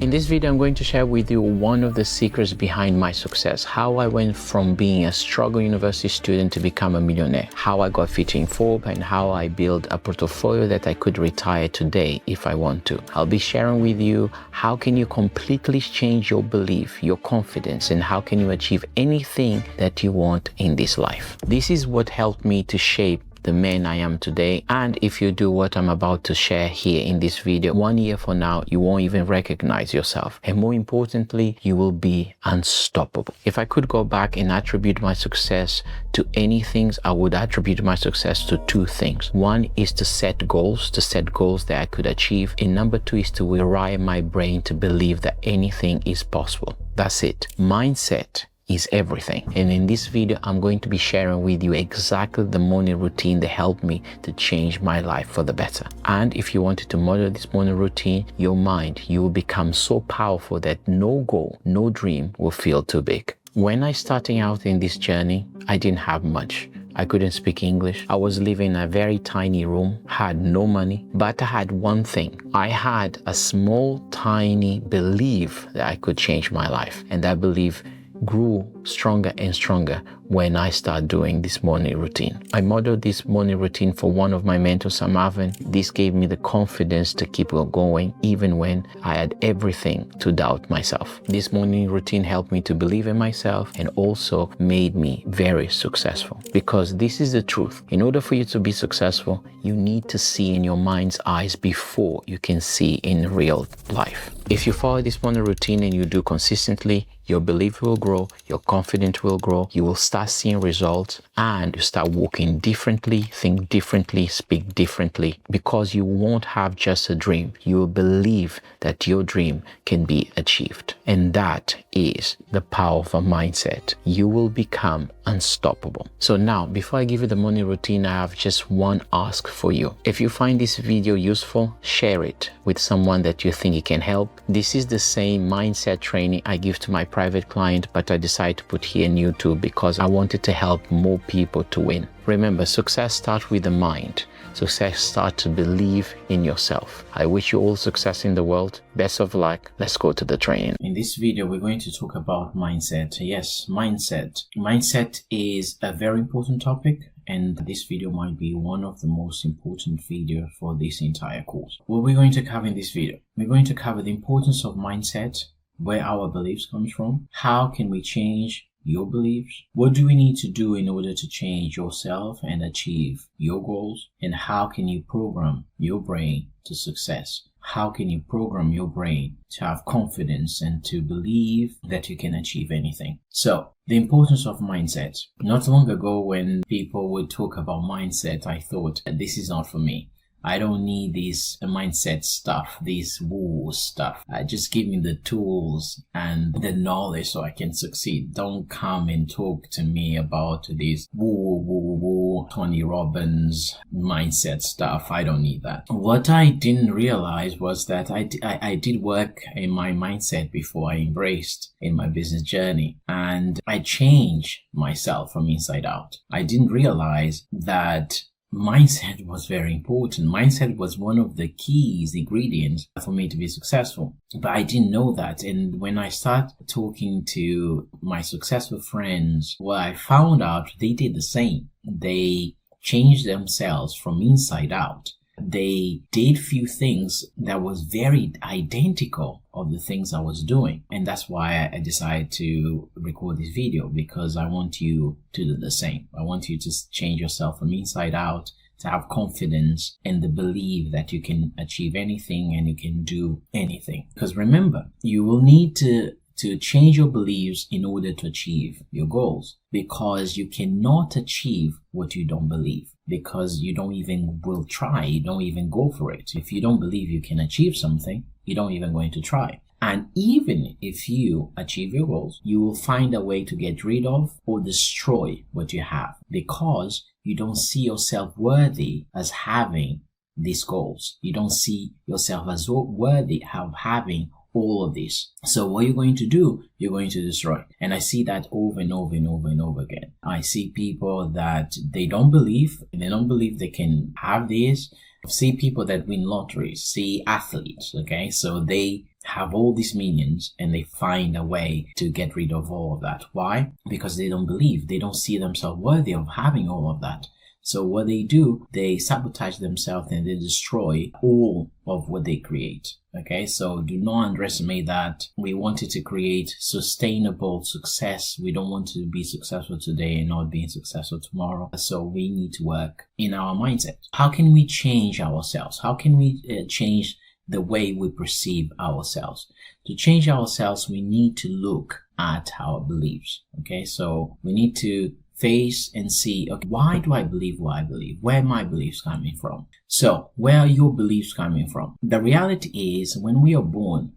In this video, I'm going to share with you one of the secrets behind my success, how I went from being a struggle university student to become a millionaire, how I got featured in Forbes, and how I built a portfolio that I could retire today if I want to. I'll be sharing with you how can you completely change your belief, your confidence, and how can you achieve anything that you want in this life. This is what helped me to shape the man I am today. And if you do what I'm about to share here in this video, 1 year from now, you won't even recognize yourself. And more importantly, you will be unstoppable. If I could go back and attribute my success to anything, I would attribute my success to two things. One is to set goals that I could achieve. And number two is to rewire my brain to believe that anything is possible. That's it. Mindset is everything. And in this video, I'm going to be sharing with you exactly the morning routine that helped me to change my life for the better. And if you wanted to model this morning routine, your mind, you will become so powerful that no goal, no dream will feel too big. When I started out in this journey, I didn't have much. I couldn't speak English. I was living in a very tiny room, had no money, but I had one thing. I had a small, tiny belief that I could change my life. And that belief grew stronger and stronger when I started doing this morning routine. I modeled this morning routine for one of my mentors, Marvin. This gave me the confidence to keep going even when I had everything to doubt myself. This morning routine helped me to believe in myself and also made me very successful. Because this is the truth. In order for you to be successful, you need to see in your mind's eyes before you can see in real life. If you follow this morning routine and you do consistently, your belief will grow, your confidence will grow, you will start seeing results, and you start walking differently, think differently, speak differently, because you won't have just a dream. You will believe that your dream can be achieved. And that is the power of a mindset. You will become unstoppable. So now, before I give you the morning routine, I have just one ask for you. If you find this video useful, share it with someone that you think it can help. This is the same mindset training I give to my private client, but I decided to put here on YouTube because I wanted to help more people to win. Remember, success starts with the mind. Success starts to believe in yourself. I wish you all success in the world. Best of luck. Let's go to the training. In this video, we're going to talk about mindset. Yes, mindset. Mindset is a very important topic, and this video might be one of the most important videos for this entire course. What we're going to cover in this video, we're going to cover the importance of mindset, where our beliefs come from, how can we change your beliefs, what do we need to do in order to change yourself and achieve your goals, and how can you program your brain to success. How can you program your brain to have confidence and to believe that you can achieve anything? So, the importance of mindset. Not long ago, when people would talk about mindset, I thought, this is not for me. I don't need this mindset stuff, this woo stuff. Just give me the tools and the knowledge so I can succeed. Don't come and talk to me about this woo, Tony Robbins mindset stuff. I don't need that. What I didn't realize was that I did work in my mindset before I embraced in my business journey, and I changed myself from inside out. I didn't realize that mindset was very important. Mindset was one of the keys, ingredients for me to be successful. But I didn't know that. And when I started talking to my successful friends, what I found out, they did the same. They changed themselves from inside out. They did few things that was very identical of the things I was doing. And that's why I decided to record this video, because I want you to do the same. I want you to change yourself from inside out, to have confidence and the belief that you can achieve anything and you can do anything. Because remember, you will need to change your beliefs in order to achieve your goals, because you cannot achieve what you don't believe, because you don't even will try, you don't even go for it. If you don't believe you can achieve something, you don't even going to try. And even if you achieve your goals, you will find a way to get rid of or destroy what you have, because you don't see yourself worthy as having these goals. You don't see yourself as worthy of having all of this. So what you're going to do, you're going to destroy. And I see that over and over and over and over again. I see people that they don't believe they can have this. See people that win lotteries, see athletes, okay? So they have all these minions and they find a way to get rid of all of that. Why? Because they don't believe, they don't see themselves worthy of having all of that. So what they do, they sabotage themselves and they destroy all of what they create. Okay, so do not underestimate that. We wanted to create sustainable success. We don't want to be successful today and not being successful tomorrow. So we need to work in our mindset. How can we change ourselves? How can we change the way we perceive ourselves? To change ourselves, we need to look at our beliefs. Okay, so we need to face and see, okay, why do I believe what I believe? Where are my beliefs coming from? So where are your beliefs coming from? The reality is, when we are born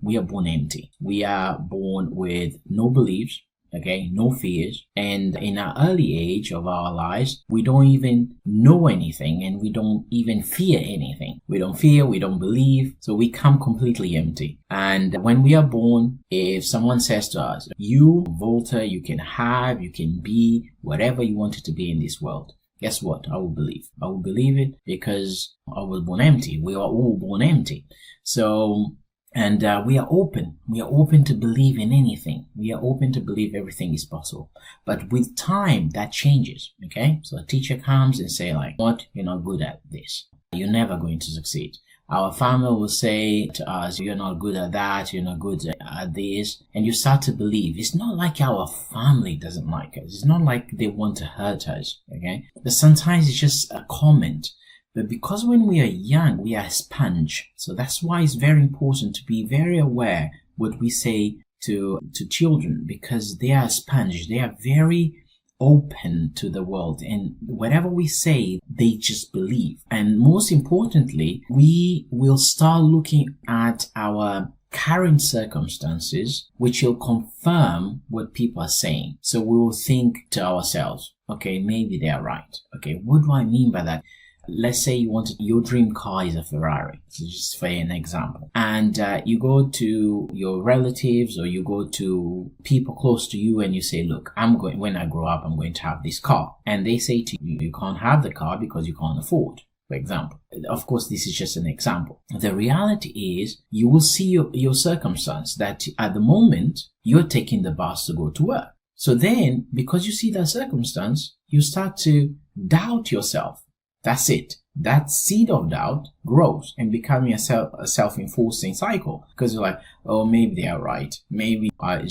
empty. We are born with no beliefs, okay, no fears. And in our early age of our lives, we don't even know anything and we don't even fear anything. We don't fear, we don't believe. So we come completely empty. And when we are born, if someone says to us, you, Valter, you can be whatever you wanted to be in this world. Guess what? I will believe. I will believe it because I was born empty. We are all born empty. So, and we are open. We are open to believe in anything. We are open to believe everything is possible. But with time, that changes. Okay? So a teacher comes and say like, what? You're not good at this. You're never going to succeed. Our family will say to us, you're not good at that, you're not good at this. And you start to believe. It's not like our family doesn't like us. It's not like they want to hurt us. Okay? But sometimes it's just a comment. But because when we are young, we are a sponge. So that's why it's very important to be very aware what we say to children, because they are a sponge. They are very open to the world, and whatever we say, they just believe. And most importantly, we will start looking at our current circumstances, which will confirm what people are saying. So we will think to ourselves, okay, maybe they are right. Okay, what do I mean by that? Let's say your dream car is a Ferrari, so just for an example, and you go to your relatives or you go to people close to you and you say, look, when I grow up, I'm going to have this car. And they say to you, you can't have the car because you can't afford, for example. Of course, this is just an example. The reality is you will see your circumstance that at the moment you're taking the bus to go to work. So then, because you see that circumstance, you start to doubt yourself. That's it. That seed of doubt grows and becomes a self-enforcing cycle, because you're like, oh, maybe they are right. Maybe I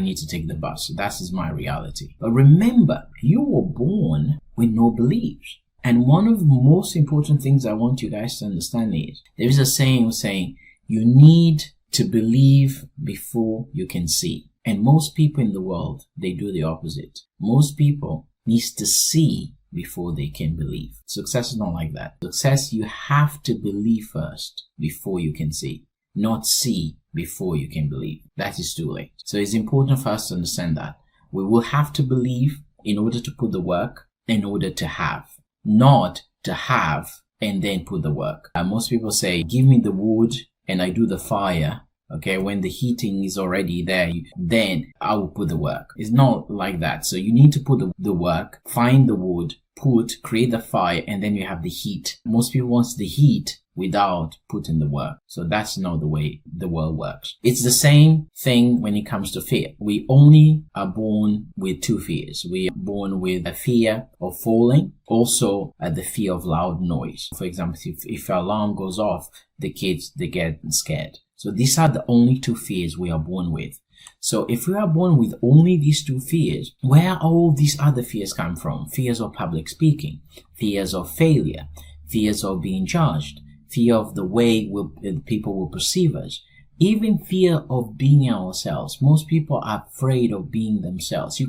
need to take the bus. That is my reality. But remember, you were born with no beliefs. And one of the most important things I want you guys to understand is there is a saying you need to believe before you can see. And most people in the world, they do the opposite. Most people need to see before they can believe. Success is not like that. Success, you have to believe first before you can see, not see before you can believe. That is too late. So it's important for us to understand that we will have to believe in order to put the work, in order to have, not to have and then put the work. Most people say, give me the wood and I do the fire. Okay, when the heating is already there, then I will put the work. It's not like that. So you need to put the work, find the wood, create the fire, and then you have the heat. Most people want the heat without putting the work. So that's not the way the world works. It's the same thing when it comes to fear. We only are born with two fears. We are born with a fear of falling, also the fear of loud noise. For example, if an alarm goes off, the kids, they get scared. So these are the only two fears we are born with. So if we are born with only these two fears, where all these other fears come from? Fears of public speaking, fears of failure, fears of being judged, fear of the way people will perceive us, even fear of being ourselves. Most people are afraid of being themselves.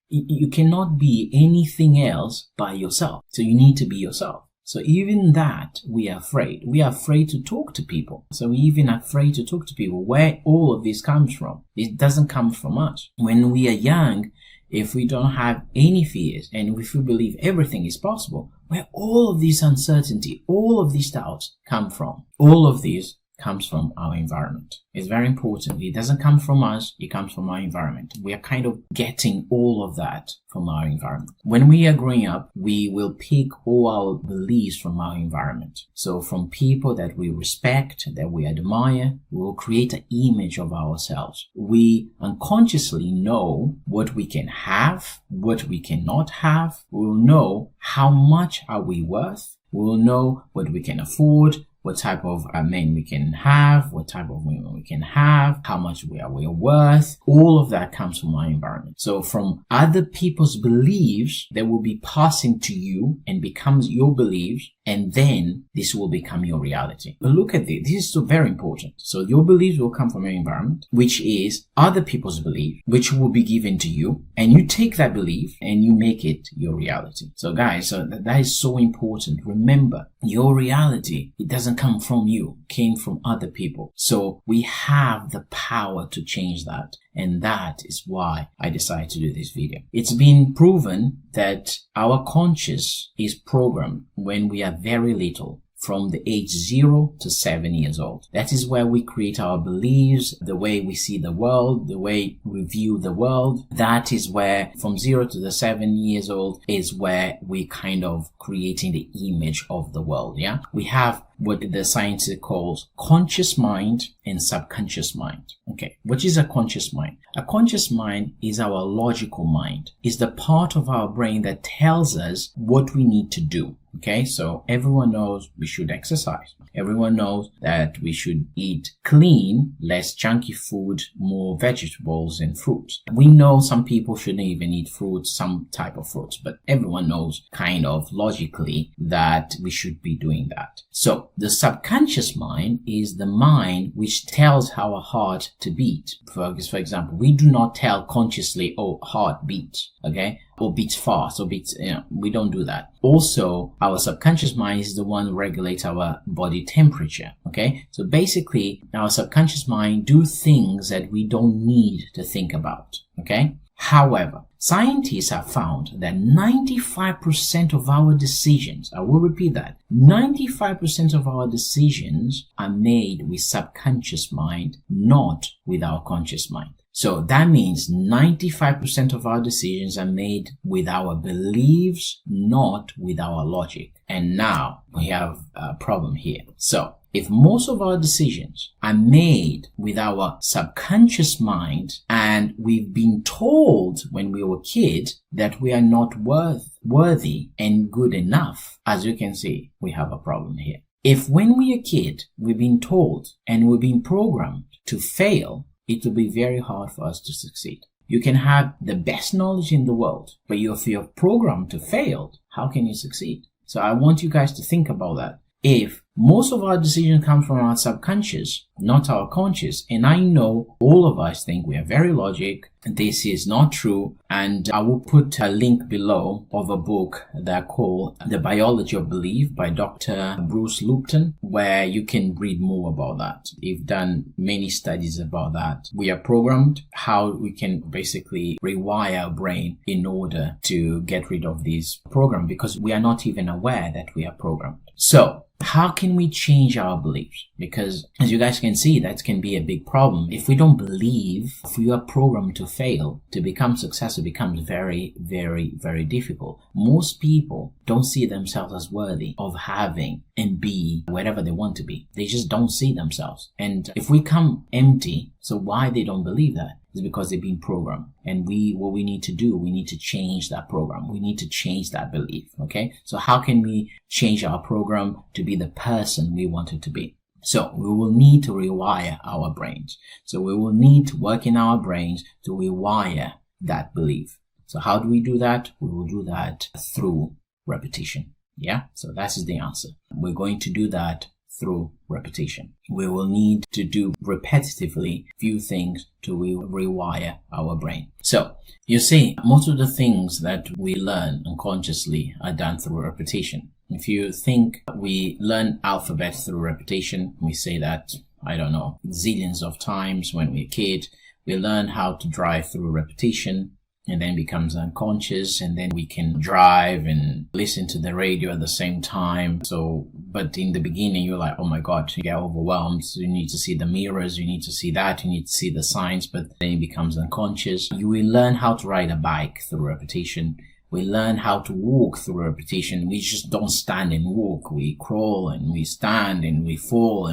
You cannot be anything else by yourself. So you need to be yourself. So even that, we are afraid. We are afraid to talk to people. So we even afraid to talk to people. Where all of this comes from? It doesn't come from us. When we are young, if we don't have any fears and if we believe everything is possible, where all of this uncertainty, all of these doubts come from? All of these comes from our environment. It's very important. It doesn't come from us, it comes from our environment. We are kind of getting all of that from our environment. When we are growing up, we will pick all our beliefs from our environment. So from people that we respect, that we admire, we will create an image of ourselves. We unconsciously know what we can have, what we cannot have. We will know how much are we worth. We will know what we can afford, what type of men we can have, what type of women we can have, how much we are worth. All of that comes from our environment. So from other people's beliefs that will be passing to you and becomes your beliefs, and then this will become your reality. But look at this. This is so very important. So your beliefs will come from your environment, which is other people's belief, which will be given to you. And you take that belief and you make it your reality. So guys, that is so important. Remember, your reality, it doesn't come from you, it came from other people. So we have the power to change that. And that is why I decided to do this video. It's been proven that our conscious is programmed when we are very little, from the age 0 to 7 years old. That is where we create our beliefs, the way we see the world, the way we view the world. That is where from 0 to the 7 years old is where we kind of creating the image of the world. Yeah. We have what the science calls conscious mind and subconscious mind. Okay. What is a conscious mind? A conscious mind is our logical mind. It's the part of our brain that tells us what we need to do. Okay, so everyone knows we should exercise. Everyone knows that we should eat clean, less junky food, more vegetables and fruits. We know some people shouldn't even eat fruits, some type of fruits, but everyone knows kind of logically that we should be doing that. So the subconscious mind is the mind which tells our heart to beat. For example, we do not tell consciously, oh, heart beats, okay? Or beats fast, or beats, we don't do that. Also, our subconscious mind is the one who regulates our body temperature, okay? So basically, our subconscious mind do things that we don't need to think about, okay? However, scientists have found that 95% of our decisions, I will repeat that, 95% of our decisions are made with subconscious mind, not with our conscious mind. So that means 95% of our decisions are made with our beliefs, not with our logic. And now we have a problem here. So if most of our decisions are made with our subconscious mind, and we've been told when we were kids that we are not worthy and good enough, as you can see, we have a problem here. If when we are a kid, we've been told and we've been programmed to fail, it will be very hard for us to succeed. You can have the best knowledge in the world, but if you're programmed to fail, how can you succeed? So I want you guys to think about that. If most of our decisions come from our subconscious, not our conscious, and I know all of us think we are very logic, this is not true, and I will put a link below of a book that called The Biology of Belief by Dr. Bruce Lupton, where you can read more about that. He's done many studies about that. We are programmed, how we can basically rewire our brain in order to get rid of this program, because we are not even aware that we are programmed. So how can we change our beliefs? Because as you guys can see, that can be a big problem. If we don't believe, if we are programmed to fail, to become successful becomes very, very, very difficult. Most people don't see themselves as worthy of having and be whatever they want to be. They just don't see themselves. And if we come empty, so why they don't believe that? Is because they've been programmed. And what we need to do, we need to change that program. We need to change that belief. Okay. So how can we change our program to be the person we want it to be? So we will need to rewire our brains. So we will need to work in our brains to rewire that belief. So how do we do that? We will do that through repetition. Yeah. So that is the answer. We're going to do that through repetition. We will need to do repetitively few things to rewire our brain. So you see, most of the things that we learn unconsciously are done through repetition. If you think we learn alphabets through repetition, we say that, I don't know, zillions of times when we're a kid. We learn how to drive through repetition. and then becomes unconscious, and then we can drive and listen to the radio at the same time. So, but in the beginning, you're like, oh my God, you get overwhelmed. So you need to see the mirrors, you need to see that, you need to see the signs, but then it becomes unconscious. You will learn how to ride a bike through repetition. We learn how to walk through repetition. We just don't stand and walk. We crawl and we stand and we fall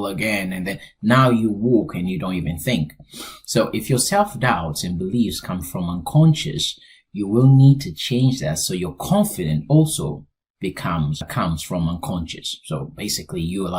again. And then now you walk and you don't even think. So if your self-doubts and beliefs come from unconscious, you will need to change that. So your confidence also comes from unconscious. So basically you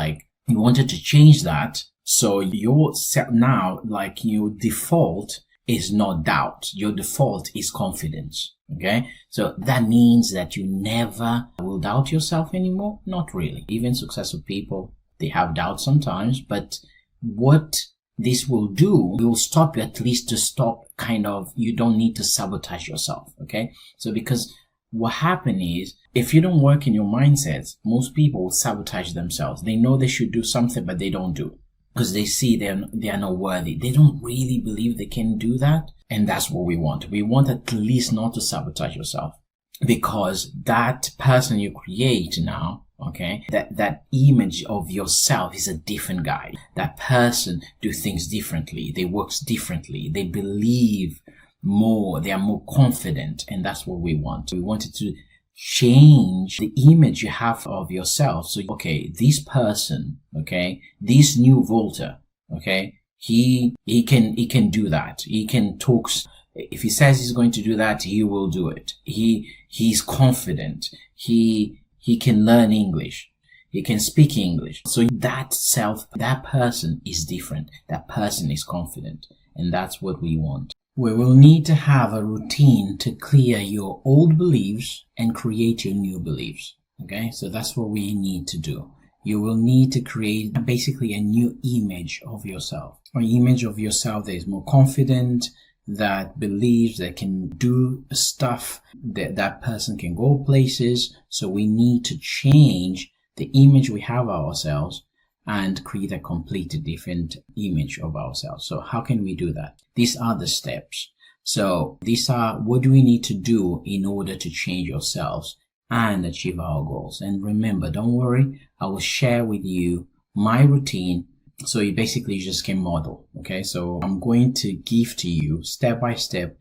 wanted to change that. So your now, like your default is not doubt. Your default is confidence. Okay. So that means that you never will doubt yourself anymore. Not really. Even successful people, they have doubts sometimes, but what this will do, it will stop you, at least to stop you don't need to sabotage yourself. Okay. So because what happens is, if you don't work in your mindset, most people will sabotage themselves. They know they should do something, but they don't do, because they see they are not worthy. They don't really believe they can do that. And that's what we want. We want at least not to sabotage yourself, because that person you create now, okay, that image of yourself is a different guy. That person do things differently. They work differently. They believe more. They are more confident. And that's what we want. We wanted to change the image you have of yourself. So, okay, this person, okay, this new Valter, okay, he can do that. He can talk. If he says he's going to do that, he will do it. He's confident. He can learn English. He can speak English. So that person is different. That person is confident. And that's what we want. We will need to have a routine to clear your old beliefs and create your new beliefs. Okay, so that's what we need to do. You will need to create basically a new image of yourself. An image of yourself that is more confident, that believes that can do stuff, that person can go places. So we need to change the image we have of ourselves and create a completely different image of ourselves. So how can we do that? These are the steps. So these are what do we need to do in order to change ourselves and achieve our goals. And remember, don't worry, I will share with you my routine. So you basically just can model. Okay, so I'm going to give to you step by step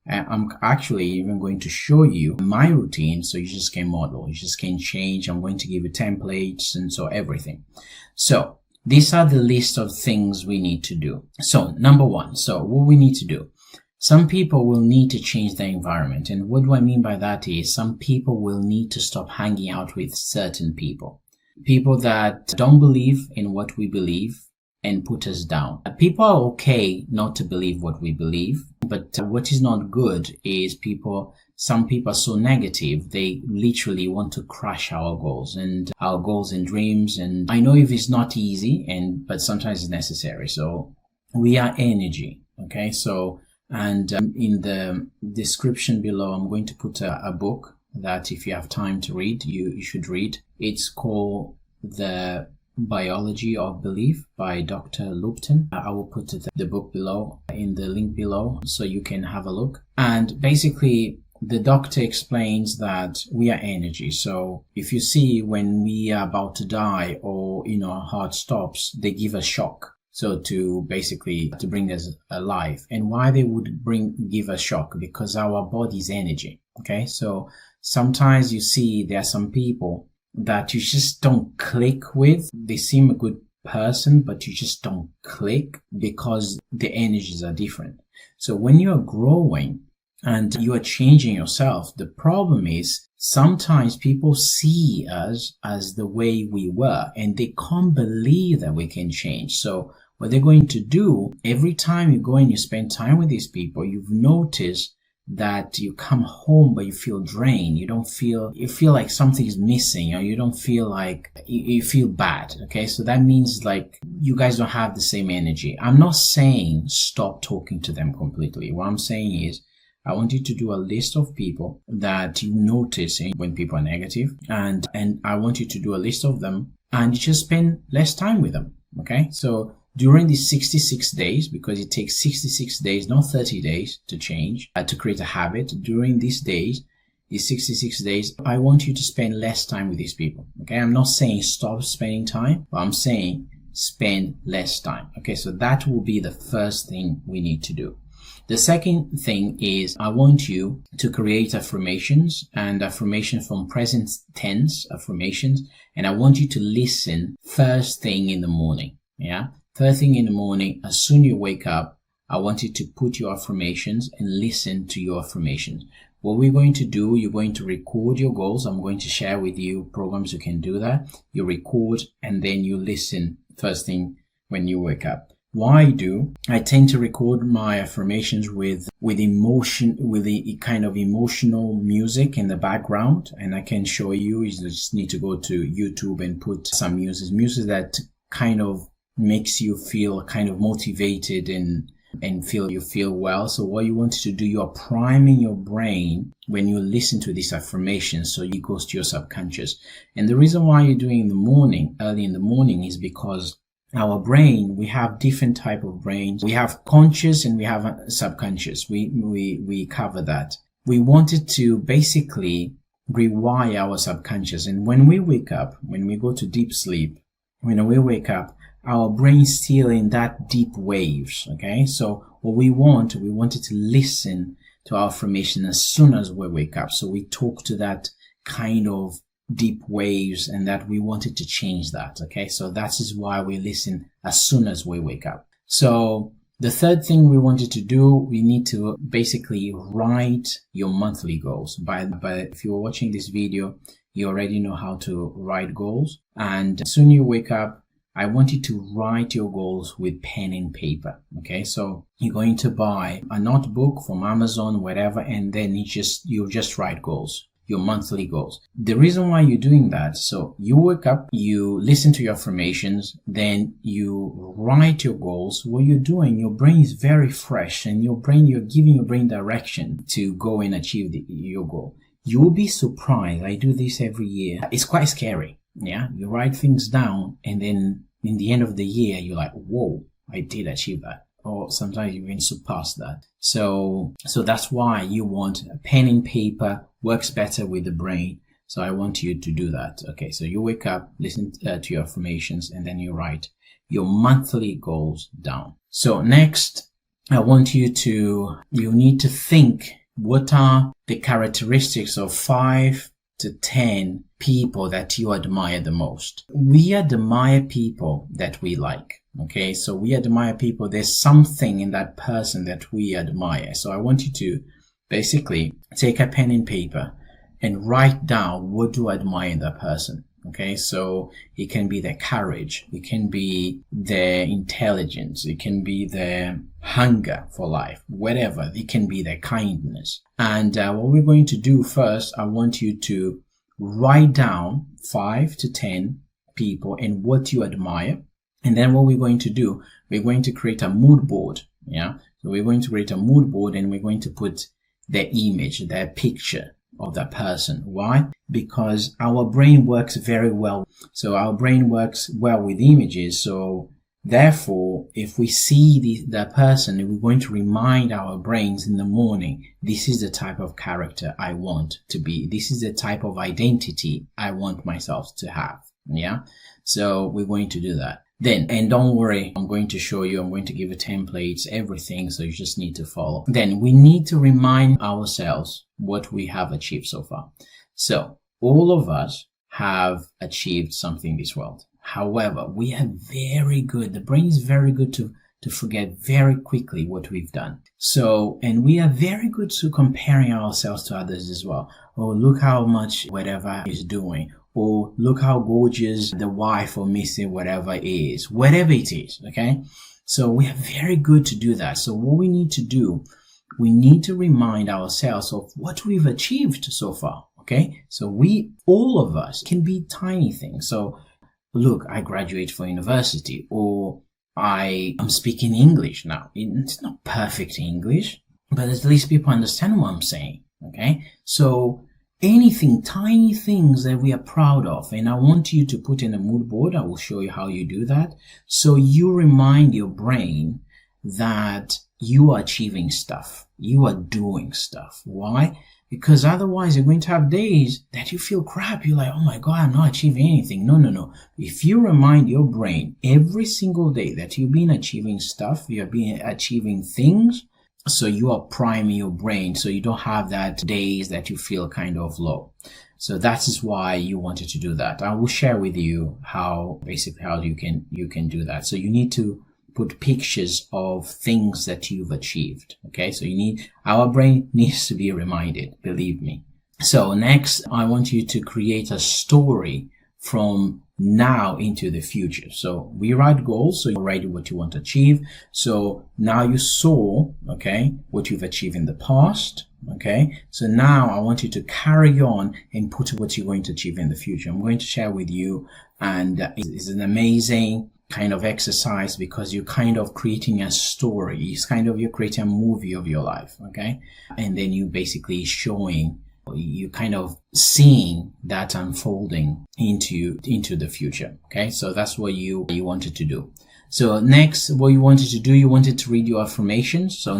I'm actually even going to show you my routine, so you just can model, you just can change. I'm going to give you templates and so everything. So these are the list of things we need to do. So number one, so what we need to do. Some people will need to change their environment. And what do I mean by that is some people will need to stop hanging out with certain people. People that don't believe in what we believe and put us down. People are okay not to believe what we believe, but what is not good is some people are so negative, they literally want to crush our goals and dreams. And I know if it's not easy, but sometimes it's necessary. So we are energy. Okay. So, and in the description below, I'm going to put a book that if you have time to read, you should read. It's called The Biology of Belief by Dr. Lupton. I will put the book below in the link below so you can have a look. And basically the doctor explains that we are energy. So if you see when we are about to die or, our heart stops, they give a shock. So to bring us alive. And why they would give a shock? Because our body is energy. Okay. So sometimes you see there are some people that you just don't click with. They seem a good person, but you just don't click because the energies are different. So when you are growing and you are changing yourself, the problem is sometimes people see us as the way we were and they can't believe that we can change. So what they're going to do, every time you go and you spend time with these people, you've noticed that you come home but you feel drained. You feel like something is missing, or you don't feel like you feel bad. Okay, so that means like you guys don't have the same energy. I'm not saying stop talking to them completely. What I'm saying is I want you to do a list of people that you notice when people are negative, and I want you to do a list of them and you just spend less time with them. Okay, so during these 66 days, because it takes 66 days, not 30 days to change, to create a habit, during these days, these 66 days, I want you to spend less time with these people. Okay, I'm not saying stop spending time, but I'm saying spend less time. Okay, so that will be the first thing we need to do. The second thing is I want you to create affirmations, and affirmations from present tense affirmations, and I want you to listen first thing in the morning. Yeah, first thing in the morning, as soon as you wake up, I want you to put your affirmations and listen to your affirmations. What we're going to do, you're going to record your goals. I'm going to share with you programs you can do that. You record and then you listen first thing when you wake up. Why do I tend to record my affirmations with emotion, with a kind of emotional music in the background? And I can show you. You just need to go to YouTube and put some music that kind of makes you feel kind of motivated and you feel well. So what you want to do, you're priming your brain when you listen to these affirmations, so it goes to your subconscious. And the reason why you're doing in the morning, early in the morning, is because our brain, we have different type of brains. We have conscious and we have subconscious. We cover that. We wanted to basically rewire our subconscious. And when we wake up, when we go to deep sleep, when we wake up, our brain's still in that deep waves. Okay, so what we wanted to listen to our affirmation as soon as we wake up. So we talk to that kind of deep waves, and that we wanted to change that. Okay, so that is why we listen as soon as we wake up. So the third thing we wanted to do, we need to basically write your monthly goals. But if you're watching this video, you already know how to write goals. And as soon as you wake up, I want you to write your goals with pen and paper. Okay, so you're going to buy a notebook from Amazon, whatever, and then you'll just write goals, your monthly goals. The reason why you're doing that, so you wake up, you listen to your affirmations, then you write your goals. What you're doing, your brain is very fresh, and you're giving your brain direction to go and achieve your goal. You'll be surprised. I do this every year. It's quite scary. Yeah, you write things down, and then in the end of the year, you're like, whoa, I did achieve that. Or sometimes you even surpass that. So that's why you want a pen and paper, works better with the brain. So I want you to do that. Okay, so you wake up, listen to your affirmations, and then you write your monthly goals down. So next, I want you need to think, what are the characteristics of 5 to 10 people that you admire the most? We admire people that we like. Okay, so we admire people. There's something in that person that we admire. So I want you to basically take a pen and paper and write down, what do I admire in that person? Okay, so it can be their courage, it can be their intelligence, it can be their hunger for life, whatever. It can be their kindness. And what we're going to do first, I want you to write down 5 to 10 people and what you admire. And then what we're going to do, we're going to create a mood board. Yeah, so we're going to create a mood board, and we're going to put their image, their picture of that person. Why? Because our brain works very well. So our brain works well with images. So therefore, if we see that person, we're going to remind our brains in the morning, this is the type of character I want to be. This is the type of identity I want myself to have. Yeah. So we're going to do that. Then, and don't worry, I'm going to show you, I'm going to give you templates, everything. So you just need to follow. Then we need to remind ourselves what we have achieved so far. So all of us have achieved something in this world. However, we are very good. The brain is very good to forget very quickly what we've done. So, and we are very good to comparing ourselves to others as well. Oh, look how much whatever is doing. Or look how gorgeous the wife or Mr. whatever is. Whatever it is, okay? So we are very good to do that. So what we need to do, we need to remind ourselves of what we've achieved so far, okay? So all of us, can be tiny things. So look, I graduated from university, or I am speaking English now. It's not perfect English, but at least people understand what I'm saying, okay? So anything, tiny things that we are proud of. And I want you to put in a mood board. I will show you how you do that. So you remind your brain that you are achieving stuff. You are doing stuff. Why? Because otherwise you're going to have days that you feel crap. You're like, oh my God, I'm not achieving anything. No. If you remind your brain every single day that you've been achieving stuff, you've been achieving things, so you are priming your brain so you don't have that days that you feel kind of low. So that is why you wanted to do that. I will share with you how you can do that. So you need to put pictures of things that you've achieved. Okay, so our brain needs to be reminded, believe me. So next, I want you to create a story from now into the future. So we write goals, so you're already what you want to achieve. So now you saw, okay, what you've achieved in the past. Okay, so now I want you to carry on and put what you're going to achieve in the future. I'm going to share with you, and it's an amazing kind of exercise because you're kind of creating a story. It's kind of you're creating a movie of your life, okay? And then you basically you kind of seeing that unfolding into the future, okay? So that's what you wanted to do. So next, what you wanted to do, you wanted to read your affirmations. So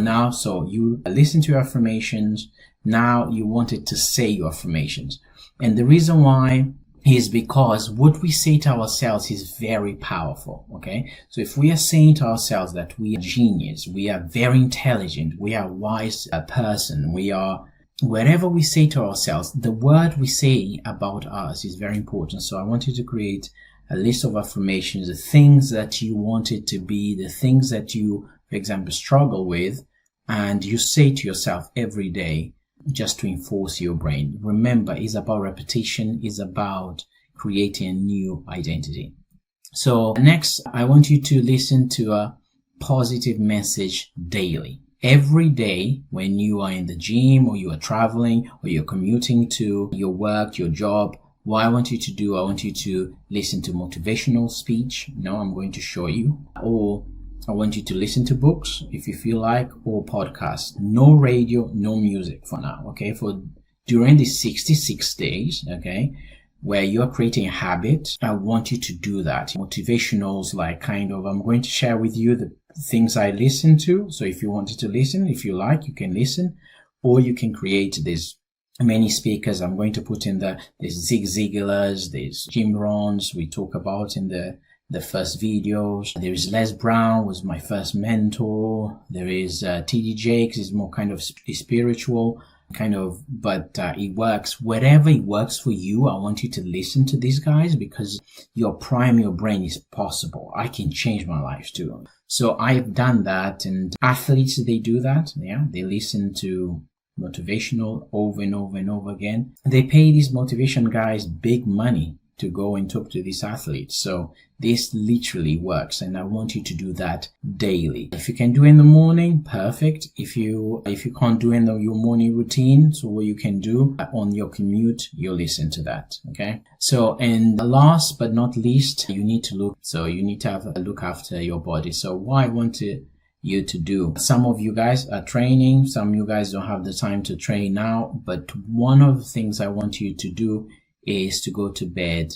you listen to your affirmations. Now you wanted to say your affirmations. And the reason why is because what we say to ourselves is very powerful, okay? So if we are saying to ourselves that we are genius, we are very intelligent, we are a wise person, we are whatever we say to ourselves, the word we say about us is very important. So I want you to create a list of affirmations, the things that you want it to be, the things that you, for example, struggle with, and you say to yourself every day, just to enforce your brain. Remember, it's about repetition, it's about creating a new identity. So next, I want you to listen to a positive message daily. Every day when you are in the gym or you are traveling or you're commuting to your work, your job, what I want you to do, I want you to listen to motivational speech. I'm going to show you. Or I want you to listen to books if you feel like, or podcasts. No radio, no music for now, okay? For during the 66 days, okay, where you're creating a habit, I want you to do that. Motivationals, I'm going to share with you the things I listen to. So if you wanted to listen, if you like, you can listen, or you can create this. Many speakers I'm going to put in there's Zig Ziglar's, there's Jim Rohn's we talk about in the first videos. There is Les Brown, was my first mentor. There is T.D. Jakes, is more kind of spiritual, but it works. Whatever it works for you, I want you to listen to these guys because your brain is possible. I can change my life too. So I've done that, and athletes, they do that. Yeah, they listen to motivational over and over and over again. They pay these motivation guys big money to go and talk to these athletes. So this literally works, and I want you to do that daily. If you can do it in the morning, perfect. If you can't do it in your morning routine, so what you can do on your commute, you listen to that, okay? So, and last but not least, you need to have a look after your body. So what I want you to do. Some of you guys are training, some of you guys don't have the time to train now, but one of the things I want you to do is to go to bed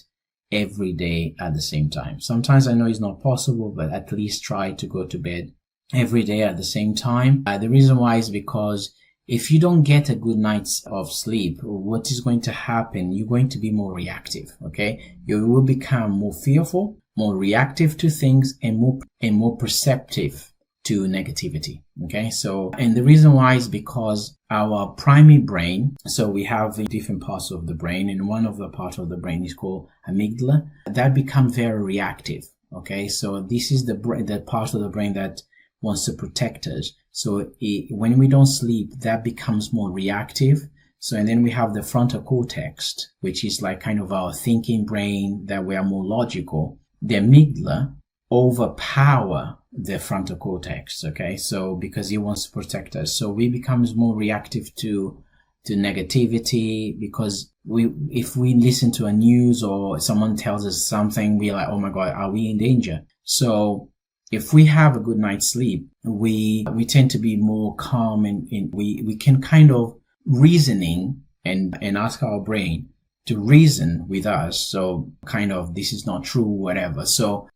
every day at the same time. Sometimes I know it's not possible, but at least try to go to bed every day at the same time. The reason why is because if you don't get a good night's of sleep, what is going to happen? You're going to be more reactive, okay? You will become more fearful, more reactive to things, and more perceptive to negativity. Okay, so, and the reason why is because our primary brain, so we have different parts of the brain, and one of the parts of the brain is called amygdala, that becomes very reactive. Okay, so this is the part of the brain that wants to protect us. So when we don't sleep, that becomes more reactive. So, and then we have the frontal cortex, which is like kind of our thinking brain, that we are more logical. The amygdala overpower the frontal cortex, okay? So because he wants to protect us, so we becomes more reactive to negativity, because if we listen to a news or someone tells us something, we're like, oh my God, are we in danger? So if we have a good night's sleep, we tend to be more calm, and we can kind of reasoning and ask our brain to reason with us. So kind of, this is not true, whatever. So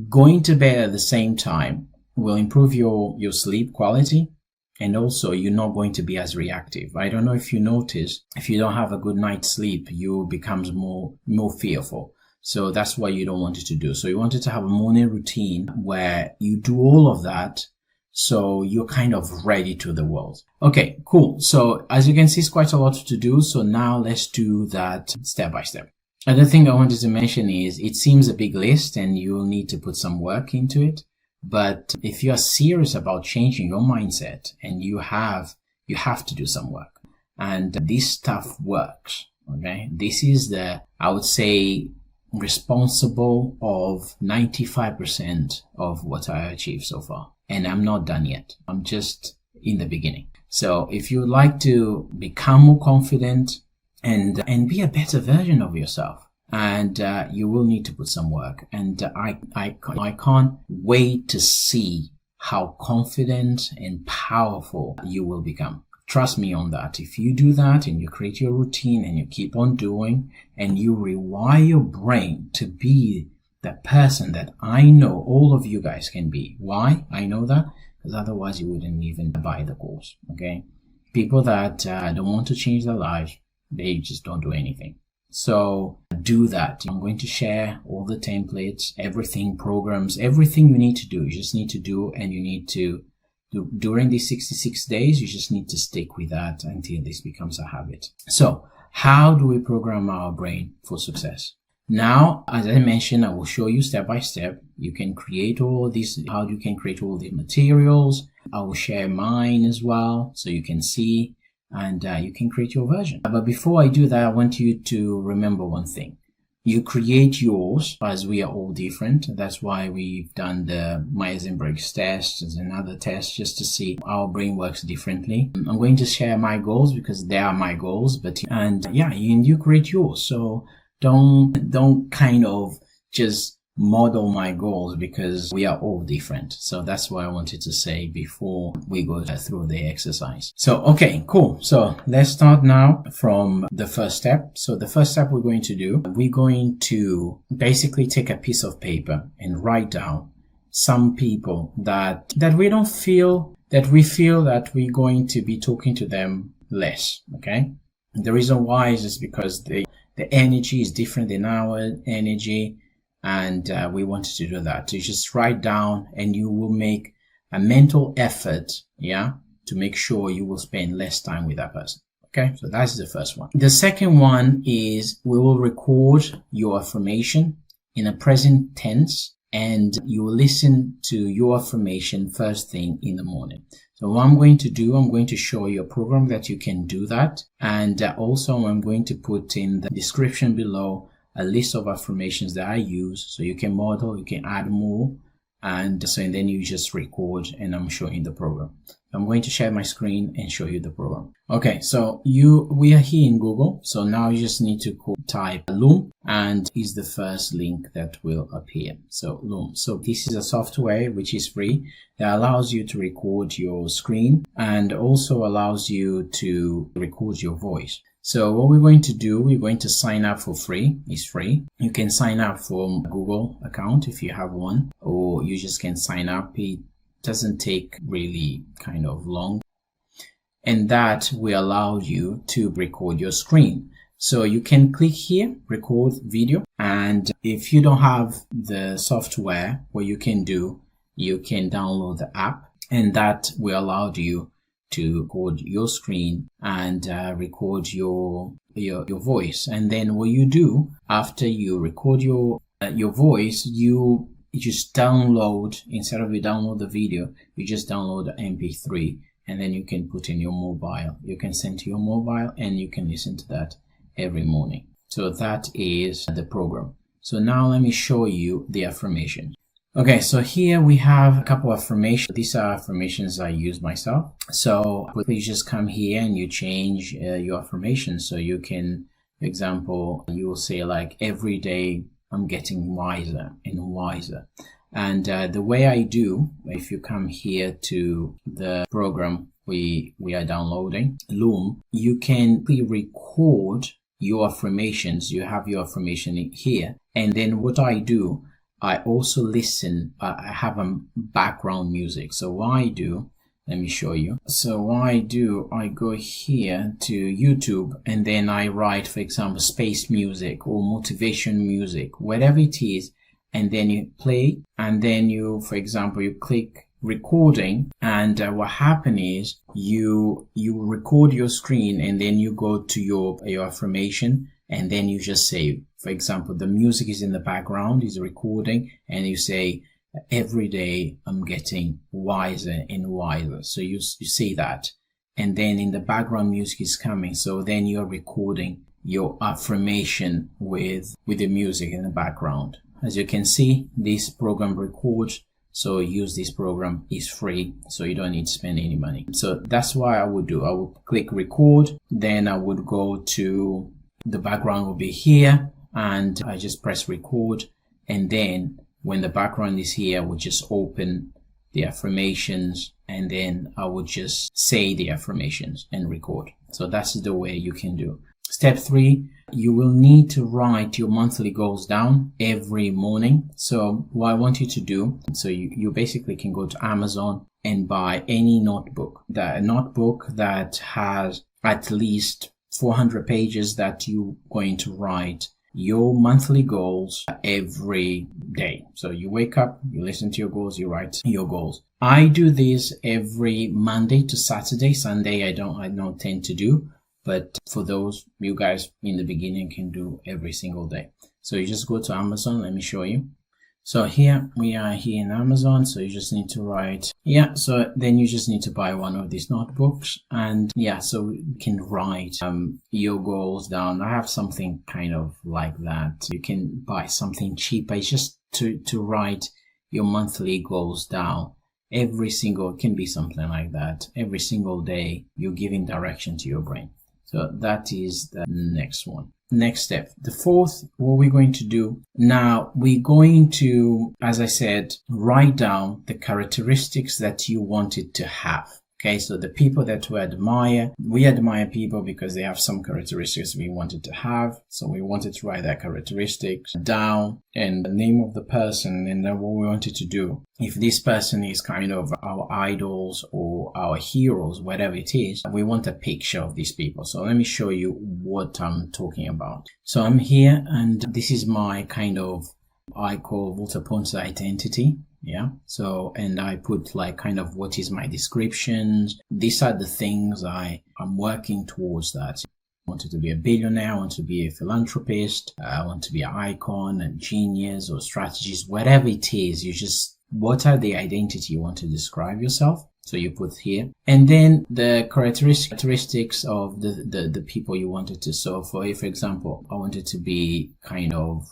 going to bed at the same time will improve your sleep quality. And also, you're not going to be as reactive. I don't know if you notice, if you don't have a good night's sleep, you becomes more fearful. So that's what you don't want it to do. So you want it to have a morning routine where you do all of that, so you're kind of ready to the world. Okay, cool. So as you can see, it's quite a lot to do. So now let's do that step by step. Another thing I wanted to mention is it seems a big list and you'll need to put some work into it. But if you are serious about changing your mindset, and you have to do some work, and this stuff works. Okay. This is I would say, responsible of 95% of what I achieved so far. And I'm not done yet. I'm just in the beginning. So if you would like to become more confident and be a better version of yourself, and you will need to put some work. And I can't wait to see how confident and powerful you will become. Trust me on that. If you do that and you create your routine and you keep on doing, and you rewire your brain to be the person that I know all of you guys can be. Why? I know that because otherwise you wouldn't even buy the course. Okay. People that don't want to change their lives, they just don't do anything. So do that. I'm going to share all the templates, everything, programs, everything you need to do. You just need to do, and you need to do during these 66 days. You just need to stick with that until this becomes a habit. So how do we program our brain for success? Now, as I mentioned, I will show you step by step. You can create all these, how you can create all the materials. I will share mine as well, so you can see. And you can create your version. But before I do that, I want you to remember one thing. You create yours, as we are all different. That's why we've done the Myers-Briggs test as another test, just to see how our brain works differently. I'm going to share my goals because they are my goals, and you create yours. So don't kind of just model my goals, because we are all different. So that's what I wanted to say before we go through the exercise. So, okay, cool. So let's start now from the first step. So the first step we're going to basically take a piece of paper and write down some people that we feel that we're going to be talking to them less. Okay. The reason why is just because the energy is different than our energy. And we wanted to do that. So you just write down, and you will make a mental effort, to make sure you will spend less time with that person. Okay, so that's the first one. The second one is we will record your affirmation in a present tense, and you will listen to your affirmation first thing in the morning. So what I'm going to do, I'm going to show you a program that you can do that. And also I'm going to put in the description below a list of affirmations that I use, so you can model, you can add more, and then you just record, and I'm showing the program. I'm going to share my screen and show you the program. Okay, so we are here in Google, so now you just need to type Loom, and is the first link that will appear. So Loom. So this is a software which is free that allows you to record your screen and also allows you to record your voice. So what we're going to do, we're going to sign up for free. It's free. You can sign up for a Google account if you have one, or you just can sign up. It doesn't take really kind of long. And that will allow you to record your screen. So you can click here, record video. And if you don't have the software, what you can do, you can download the app, and that will allow you to record your screen and record your voice. And then what you do after you record your voice, you just download, instead of you download the video, you just download the MP3, and then you can put in your mobile. You can send to your mobile, and you can listen to that every morning. So that is the program. So now let me show you the affirmation. Okay, so here we have a couple of affirmations. These are affirmations I use myself. So you just come here and you change your affirmation. So you can, for example, you will say like, every day I'm getting wiser and wiser. And the way I do, if you come here to the program, we are downloading Loom, you can record your affirmations. You have your affirmation here. And then what I do, I also listen. I have a background music. So what I do, let me show you. So what I do, I go here to YouTube and then I write, for example, space music or motivation music, whatever it is. And then you play, and then you, for example, you click recording, and what happens is you record your screen, and then you go to your affirmation, and then you just say, for example, the music is in the background, is recording, and you say, every day I'm getting wiser and wiser. So you see that, and then in the background music is coming, so then you're recording your affirmation with the music in the background. As you can see, this program records, so use this program. Is free, so you don't need to spend any money. So that's what I would do. I would click record, then I would go to the background will be here, and I just press record, and then when the background is here, I would just open the affirmations, and then I would just say the affirmations and record. So that's the way you can do. Step 3, you will need to write your monthly goals down every morning. So what I want you to do, so you basically can go to Amazon and buy any notebook, a notebook that has at least 400 pages that you're going to write your monthly goals every day. So you wake up, you listen to your goals, you write your goals. I do this every Monday to Saturday. Sunday I don't tend to do. But for those, you guys in the beginning can do every single day. So you just go to Amazon. Let me show you. So here we are here in Amazon. So you just need to write. Yeah. So then you just need to buy one of these notebooks. And yeah, so you can write your goals down. I have something kind of like that. You can buy something cheaper. It's just to write your monthly goals down. Every single, it can be something like that. Every single day, you're giving direction to your brain. So that is the next one. Next step. The fourth, what we're going to do now, we're going to, as I said, write down the characteristics that you wanted to have. Okay, so the people that we admire people because they have some characteristics we wanted to have. So we wanted to write that characteristics down and the name of the person and then what we wanted to do. If this person is kind of our idols or our heroes, whatever it is, we want a picture of these people. So let me show you what I'm talking about. So I'm here and this is my kind of, I call Valter Pontes identity. Yeah. So, and I put like kind of what is my descriptions. These are the things I'm working towards that. I wanted to be a billionaire. I want to be a philanthropist. I want to be an icon, a genius or strategist, whatever it is. You just, what are the identity you want to describe yourself? So you put here, and then the characteristics of the people you wanted to. So for example, I wanted to be kind of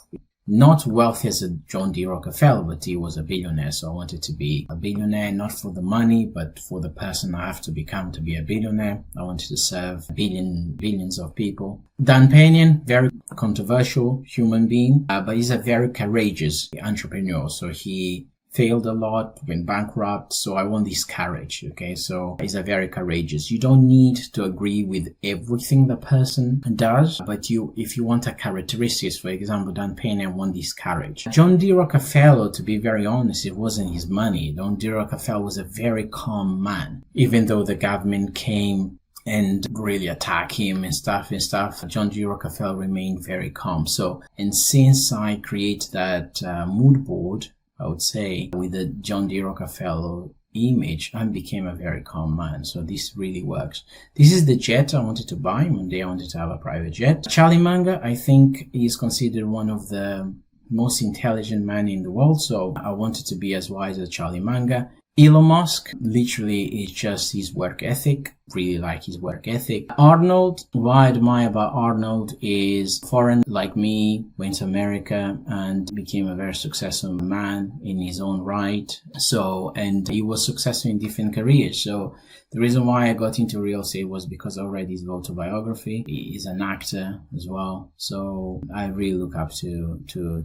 not wealthy as a John D. Rockefeller, but he was a billionaire. So I wanted to be a billionaire, not for the money, but for the person I have to become to be a billionaire. I wanted to serve billions of people. Dan Penion, very controversial human being, but he's a very courageous entrepreneur. So he failed a lot, went bankrupt. So I want this courage. Okay. So he's a very courageous. You don't need to agree with everything the person does, but if you want a characteristics, for example, Dan Penion want this courage. John D. Rockefeller, to be very honest, it wasn't his money. John D. Rockefeller was a very calm man, even though the government came and really attack him and stuff. John D. Rockefeller remained very calm. So, and since I create that mood board, I would say with the John D. Rockefeller image, I became a very calm man. So this really works. This is the jet I wanted to buy. One day I wanted to have a private jet. Charlie Munger, I think he is considered one of the most intelligent men in the world. So I wanted to be as wise as Charlie Munger. Elon Musk, literally, is just his work ethic. Really like his work ethic. Arnold, what I admire about Arnold is foreign like me, went to America and became a very successful man in his own right. So, and he was successful in different careers. So the reason why I got into real estate was because I read his autobiography. He is an actor as well. So I really look up to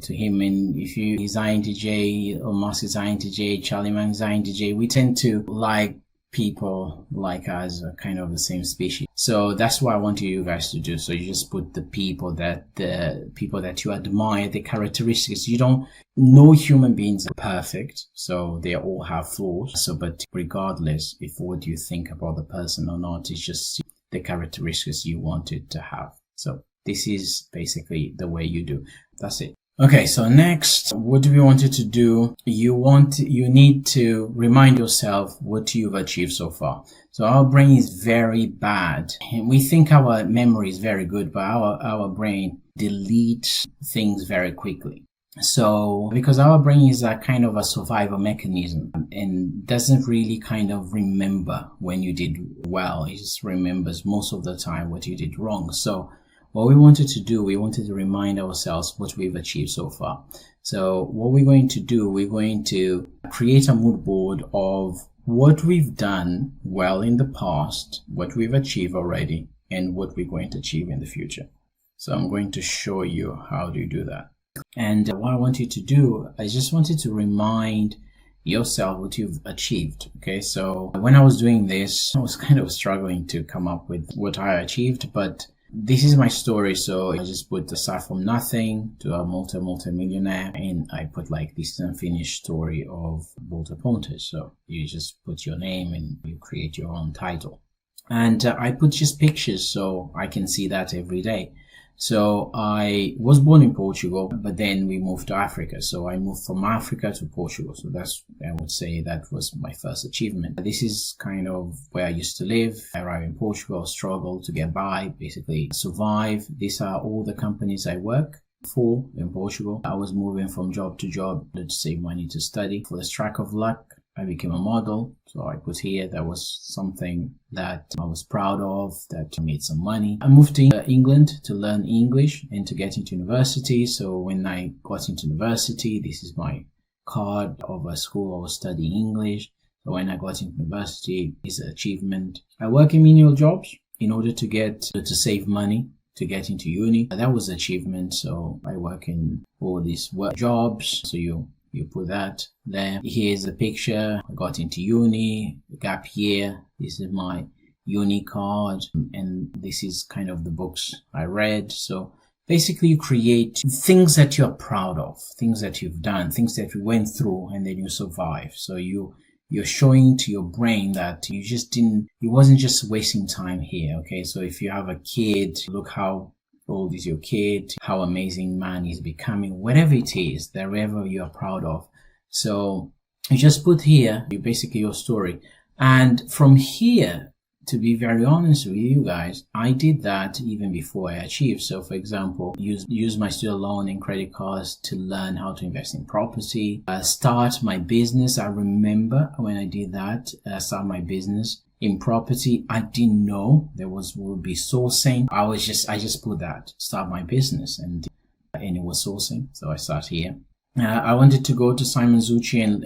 him. And if he's INTJ, Elon Musk is INTJ, Charlie Munger is INTJ, we tend to like people like us are kind of the same species. So that's what I want you guys to do. So you just put the people that you admire, the characteristics. You don't, no human beings are perfect, so they all have flaws. So, but regardless if what you think about the person or not, it's just the characteristics you wanted to have. So this is basically the way you do. That's it. Okay, so next, what do we want you to do? You need to remind yourself what you've achieved so far. So our brain is very bad. And we think our memory is very good, but our brain deletes things very quickly. So because our brain is a kind of a survival mechanism and doesn't really kind of remember when you did well. It just remembers most of the time what you did wrong. So what we wanted to do, we wanted to remind ourselves what we've achieved so far. So what we're going to do, we're going to create a mood board of what we've done well in the past, what we've achieved already, and what we're going to achieve in the future. So I'm going to show you how to do that. And what I want you to do, I just wanted to remind yourself what you've achieved. Okay, so when I was doing this, I was kind of struggling to come up with what I achieved, but this is my story. So I just put aside from nothing to a multi-millionaire, and I put like this unfinished story of Valter Pontes. So you just put your name and you create your own title. And I put just pictures so I can see that every day. So I was born in Portugal, but then we moved to Africa. So I moved from Africa to Portugal. So that's, I would say that was my first achievement. This is kind of where I used to live. I arrived in Portugal, struggled to get by, basically survive. These are all the companies I work for in Portugal. I was moving from job to job to save money to study. For the stroke of luck, I became a model. So I put here, that was something that I was proud of, that made some money. I moved to England to learn English and to get into university. So when I got into university, this is my card of a school I was studying English. So when I got into university, it's an achievement. I work in menial jobs in order to save money to get into uni. That was an achievement. So I work in all these work jobs. So you put that there. Here's a picture. I got into uni, gap year. This is my uni card. And this is kind of the books I read. So basically you create things that you're proud of, things that you've done, things that you went through and then you survive. So you're showing to your brain that you wasn't just wasting time here. Okay. So if you have a kid, look how old is your kid, how amazing man is becoming, whatever it is, wherever you are proud of. So you just put here, basically your story. And from here, to be very honest with you guys, I did that even before I achieved. So for example, use my student loan and credit cards to learn how to invest in property, start my business. I remember when I did that, start my business in property. I didn't know there would be sourcing. I just put that, start my business, and it was sourcing. So I start here. I wanted to go to Simon Zucchi and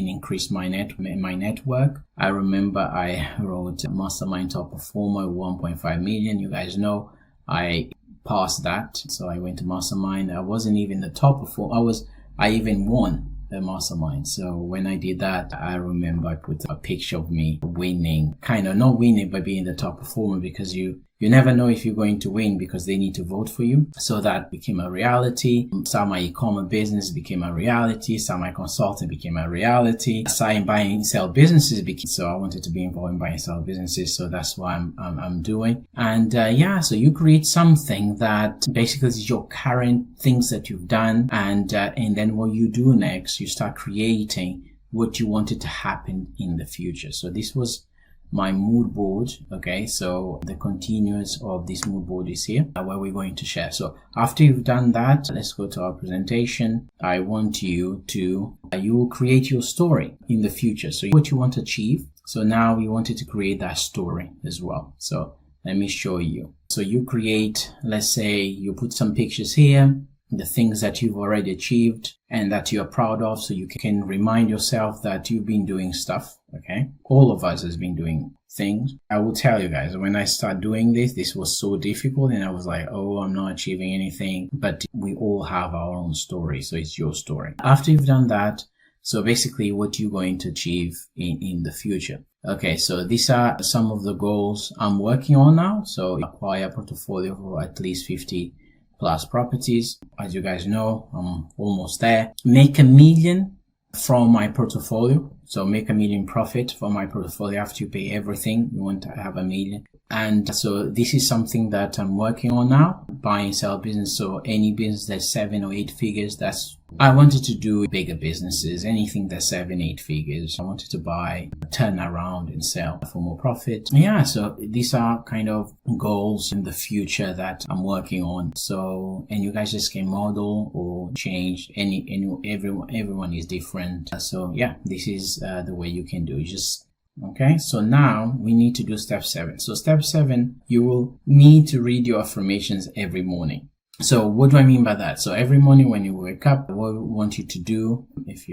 increase my network. I remember I wrote Mastermind Top Performer 1.5 million. You guys know I passed that. So I went to Mastermind. I wasn't even the top performer. I even won the Mastermind. So when I did that, I remember I put a picture of me winning, kind of not winning, but being the top performer, because you never know if you're going to win because they need to vote for you. So that became a reality. Start my e-commerce business became a reality. Start my consulting became a reality. Start buying and sell businesses became, so I wanted to be involved in buying and sell businesses. So that's what I'm doing. And so you create something that basically is your current things that you've done. And then what you do next, you start creating what you wanted to happen in the future. So this was my mood board. Okay, so the continuous of this mood board is here where we're going to share. So after you've done that, let's go to our presentation. I want you to you will create your story in the future, so what you want to achieve. So now we wanted to create that story as well. So let me show you. So you create, let's say you put some pictures here, the things that you've already achieved and that you're proud of, so you can remind yourself that you've been doing stuff. Okay, all of us has been doing things. I will tell you guys, when I started doing this was so difficult, and I was like, oh, I'm not achieving anything. But we all have our own story, so it's your story. After you've done that, So basically what you're going to achieve in the future. Okay, so these are some of the goals I'm working on now. So acquire a portfolio of at least 50 plus properties. As you guys know, I'm almost there. Make $1 million from my portfolio. So make $1 million profit from my portfolio after you pay everything. You want to have $1 million. And so this is something that I'm working on now, buy and sell business. So any business that's 7 or 8 figures, I wanted to do bigger businesses, anything that's 7, 8 figures. I wanted to buy, turn around and sell for more profit. Yeah. So these are kind of goals in the future that I'm working on. So, and you guys just can model or change everyone is different. So yeah, this is the way you can do it. Okay, so now we need to do step 7. So step 7, you will need to read your affirmations every morning. So what do I mean by that? So every morning when you wake up, what we want you to do, if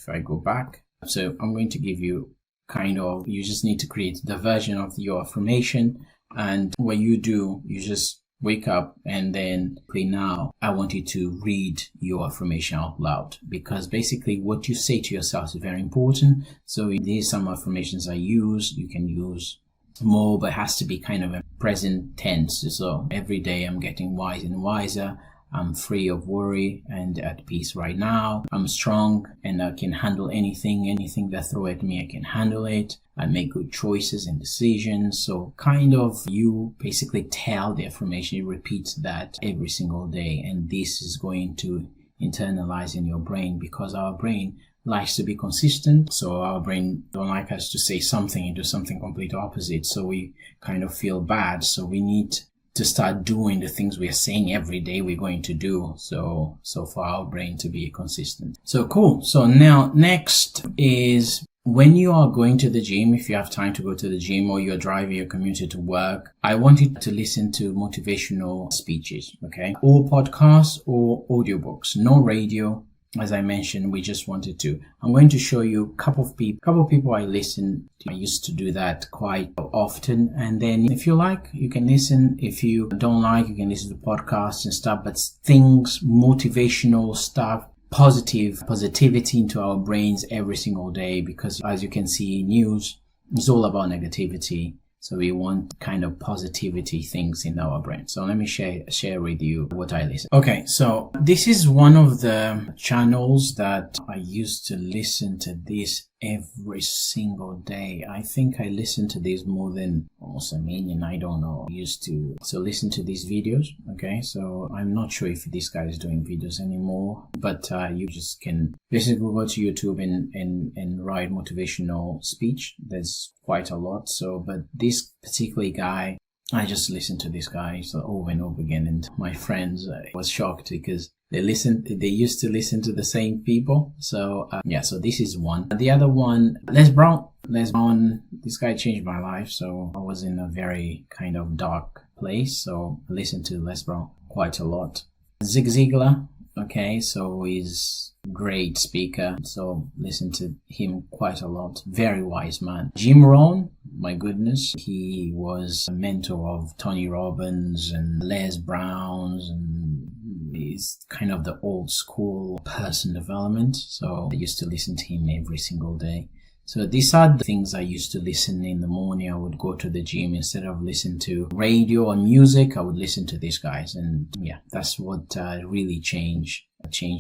I go back, so I'm going to give you you just need to create the version of your affirmation. And what you do, you just wake up and then now I want you to read your affirmation out loud, because basically what you say to yourself is very important. So these some affirmations I use. You can use more, but it has to be kind of a present tense. So every day I'm getting wiser and wiser. I'm free of worry and at peace right now. I'm strong and I can handle anything that throw at me, I can handle it. I make good choices and decisions. So kind of you basically tell the affirmation, you repeat that every single day. And this is going to internalize in your brain, because our brain likes to be consistent. So our brain don't like us to say something and do something complete opposite. So we kind of feel bad. So we need to start doing the things we are saying every day we're going to do. So for our brain to be consistent. So cool. So now next is when you are going to the gym, if you have time to go to the gym or you're driving your commuter to work, I want you to listen to motivational speeches. Okay. Or podcasts or audiobooks, no radio. As I mentioned, we just wanted to. I'm going to show you a couple of people I listen to. I used to do that quite often. And then if you like, you can listen. If you don't like, you can listen to podcasts and stuff. But things, motivational stuff, positivity into our brains every single day. Because as you can see, news is all about negativity. So we want kind of positivity things in our brain. So let me share with you what I listen. Okay, so this is one of the channels that I used to listen to this every single day. I think I listened to this more than almost 1 million. I don't know. I used to listen to these videos. Okay, so I'm not sure if this guy is doing videos anymore, but you just can basically go to YouTube and write motivational speech. There's quite a lot. So, but this particular guy, I just listened to this guy over and over again, and my friends was shocked because they used to listen to the same people. So so this is one. The other one, Les Brown, this guy changed my life. So I was in a very kind of dark place. So I listened to Les Brown quite a lot. Zig Ziglar, okay, so he's a great speaker. So listen to him quite a lot. Very wise man. Jim Rohn, my goodness, he was a mentor of Tony Robbins and Les Browns, and he's kind of the old school person development. So I used to listen to him every single day. So these are the things I used to listen in the morning. I would go to the gym. Instead of listening to radio or music, I would listen to these guys. And yeah, that's what really changed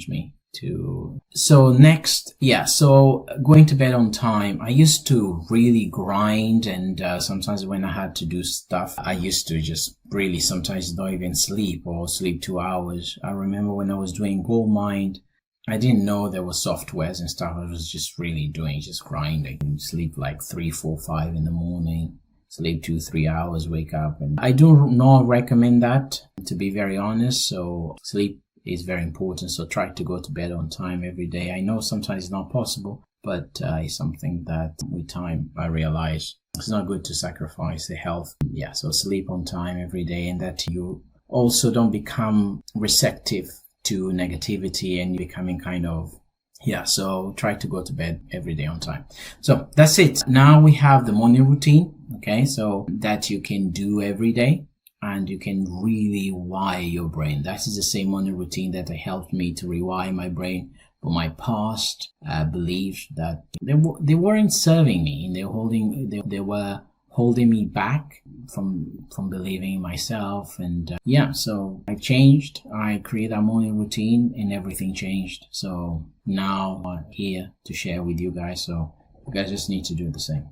me. So next, so going to bed on time. I used to really grind, and sometimes when I had to do stuff, I used to just really sometimes not even sleep or sleep 2 hours. I remember when I was doing Gold Mine, I didn't know there were softwares and stuff. I was just really just grinding. Sleep like 3, 4, 5 in the morning. Sleep 2-3 hours, wake up. And I do not recommend that, to be very honest. So sleep is very important. So try to go to bed on time every day. I know sometimes it's not possible, but it's something that with time I realize it's not good to sacrifice the health. Yeah, so sleep on time every day, and that you also don't become receptive to negativity and becoming kind of, so try to go to bed every day on time. So that's it. Now we have the morning routine. Okay, so that you can do every day, and you can really wire your brain. That is the same morning routine that helped me to rewire my brain for my past beliefs that they weren't serving me, and they were holding me back from believing in myself. And so I changed. I created a morning routine, and everything changed. So now I'm here to share with you guys. So you guys just need to do the same.